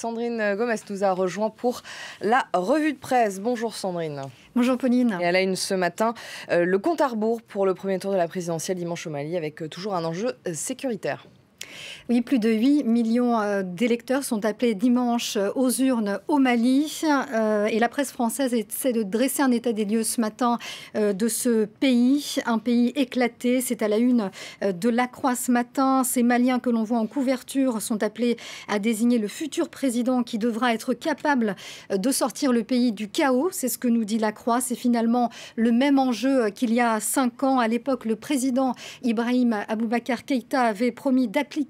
Sandrine Gomez nous a rejoint pour la revue de presse. Bonjour Sandrine. Bonjour Pauline. Et à la une ce matin, le compte à rebours pour le premier tour de la présidentielle dimanche au Mali avec toujours un enjeu sécuritaire. Oui, plus de 8 millions d'électeurs sont appelés dimanche aux urnes au Mali. Et la presse française essaie de dresser un état des lieux ce matin de ce pays, un pays éclaté. C'est à la une de La Croix ce matin. Ces Maliens que l'on voit en couverture sont appelés à désigner le futur président qui devra être capable de sortir le pays du chaos. C'est ce que nous dit La Croix. C'est finalement le même enjeu qu'il y a 5 ans. À l'époque, le président Ibrahim Boubacar Keïta avait promis d'appliquer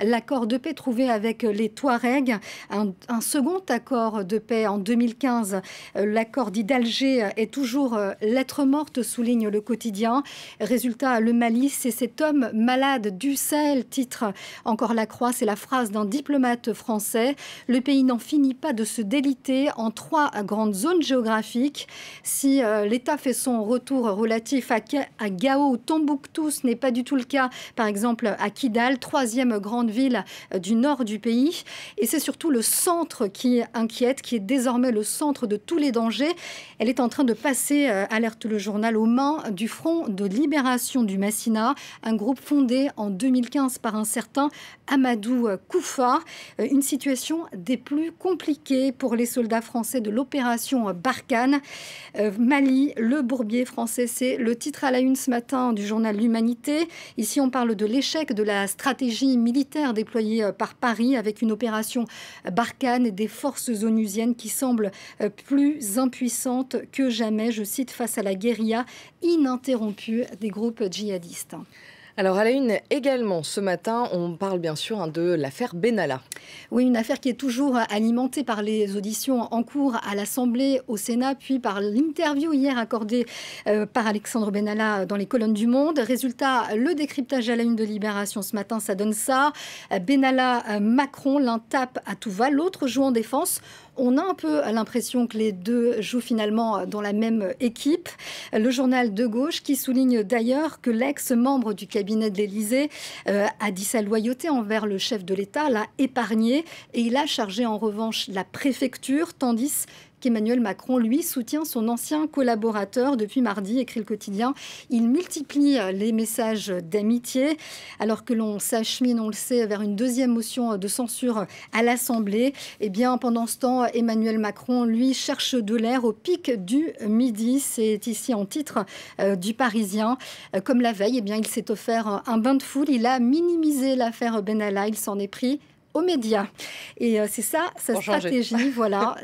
l'accord de paix trouvé avec les Touaregs. Un second accord de paix en 2015, l'accord dit d'Alger, est toujours lettre morte, souligne le quotidien. Résultat, le Mali, c'est cet homme malade du Sahel, titre encore La Croix. C'est la phrase d'un diplomate français. Le pays n'en finit pas de se déliter en 3 grandes zones géographiques. Si l'État fait son retour relatif à Gao ou Tombouctou, ce n'est pas du tout le cas, par exemple, à Kidal, 3e grande ville du nord du pays. Et c'est surtout le centre qui inquiète, qui est désormais le centre de tous les dangers. Elle est en train de passer, alerte le journal, aux mains du Front de libération du Massina, un groupe fondé en 2015 par un certain Amadou Koufa. Une situation des plus compliquées pour les soldats français de l'opération Barkhane. Mali, le bourbier français, c'est le titre à la une ce matin du journal L'Humanité. Ici, on parle de l'échec de la stratégie militaire déployée par Paris avec une opération Barkhane et des forces onusiennes qui semblent plus impuissantes que jamais, je cite, face à la guérilla ininterrompue des groupes djihadistes. Alors à la une également ce matin, on parle bien sûr de l'affaire Benalla. Oui, une affaire qui est toujours alimentée par les auditions en cours à l'Assemblée, au Sénat, puis par l'interview hier accordée par Alexandre Benalla dans les colonnes du Monde. Résultat, le décryptage à la une de Libération ce matin, ça donne ça. Benalla, Macron, l'un tape à tout va, l'autre joue en défense. On a un peu l'impression que les deux jouent finalement dans la même équipe. Le journal de gauche qui souligne d'ailleurs que l'ex-membre du cabinet de l'Élysée a dit sa loyauté envers le chef de l'État, l'a épargné et il a chargé en revanche la préfecture, tandis qu'Emmanuel Macron, lui, soutient son ancien collaborateur depuis mardi, écrit le quotidien. Il multiplie les messages d'amitié, alors que l'on s'achemine, on le sait, vers une deuxième motion de censure à l'Assemblée. Eh bien, pendant ce temps, Emmanuel Macron, lui, cherche de l'air au pic du midi. C'est ici en titre du Parisien. Comme la veille, eh bien, il s'est offert un bain de foule. Il a minimisé l'affaire Benalla. Il s'en est pris aux médias. Et c'est ça, sa stratégie, voilà,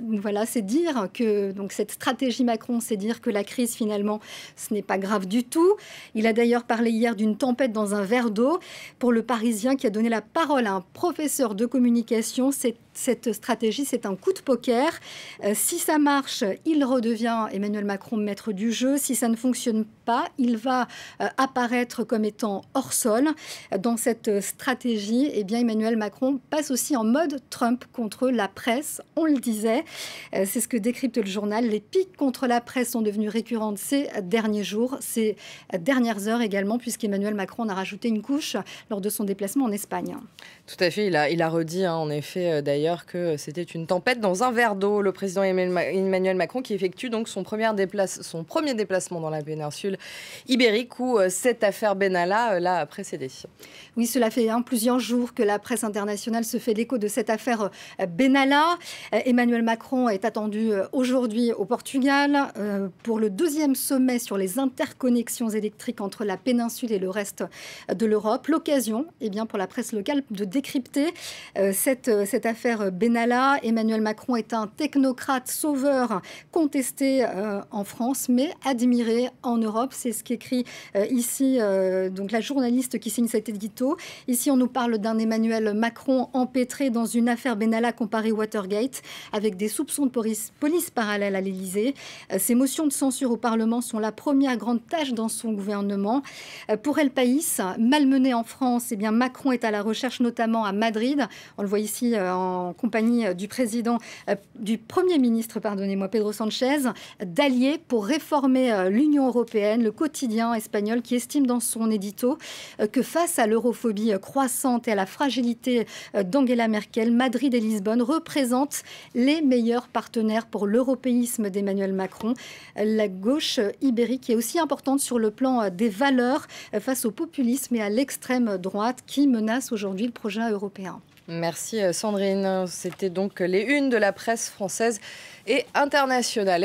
c'est dire que, donc cette stratégie Macron, c'est dire que la crise, finalement, ce n'est pas grave du tout. Il a d'ailleurs parlé hier d'une tempête dans un verre d'eau. Pour le Parisien qui a donné la parole à un professeur de communication, cette stratégie, c'est un coup de poker. Si ça marche, il redevient Emmanuel Macron maître du jeu. Si ça ne fonctionne pas, il va apparaître comme étant hors sol. Dans cette stratégie, eh bien, Emmanuel Macron passe aussi en mode Trump contre la presse. On le disait, c'est ce que décrypte le journal. Les piques contre la presse sont devenues récurrentes ces derniers jours, ces dernières heures également, puisqu'Emmanuel Macron en a rajouté une couche lors de son déplacement en Espagne. Tout à fait, il a redit en effet d'ailleurs que c'était une tempête dans un verre d'eau. Le président Emmanuel Macron qui effectue donc son premier déplacement dans la péninsule ibérique où cette affaire Benalla l'a précédé. Oui, cela fait plusieurs jours que la presse internationale se fait l'écho de cette affaire Benalla. Emmanuel Macron est attendu aujourd'hui au Portugal pour le 2e sommet sur les interconnexions électriques entre la péninsule et le reste de l'Europe. L'occasion, eh bien, pour la presse locale de décrypter cette affaire Benalla. Emmanuel Macron est un technocrate sauveur contesté en France, mais admiré en Europe. C'est ce qu'écrit ici donc la journaliste qui signe cet édito. Ici, on nous parle d'un Emmanuel Macron empêtré dans une affaire Benalla comparée Watergate, avec des soupçons de police parallèle à l'Élysée. Ces motions de censure au Parlement sont la première grande tâche dans son gouvernement. Pour El País, malmené en France, eh bien, Macron est à la recherche notamment à Madrid. On le voit ici en compagnie du Premier ministre, Pedro Sanchez, d'alliés pour réformer l'Union européenne, le quotidien espagnol qui estime dans son édito que face à l'europhobie croissante et à la fragilité d'Angela Merkel, Madrid et Lisbonne représentent les meilleurs partenaires pour l'européisme d'Emmanuel Macron. La gauche ibérique est aussi importante sur le plan des valeurs face au populisme et à l'extrême droite qui menace aujourd'hui le projet européen. Merci Sandrine. C'était donc les unes de la presse française et internationale.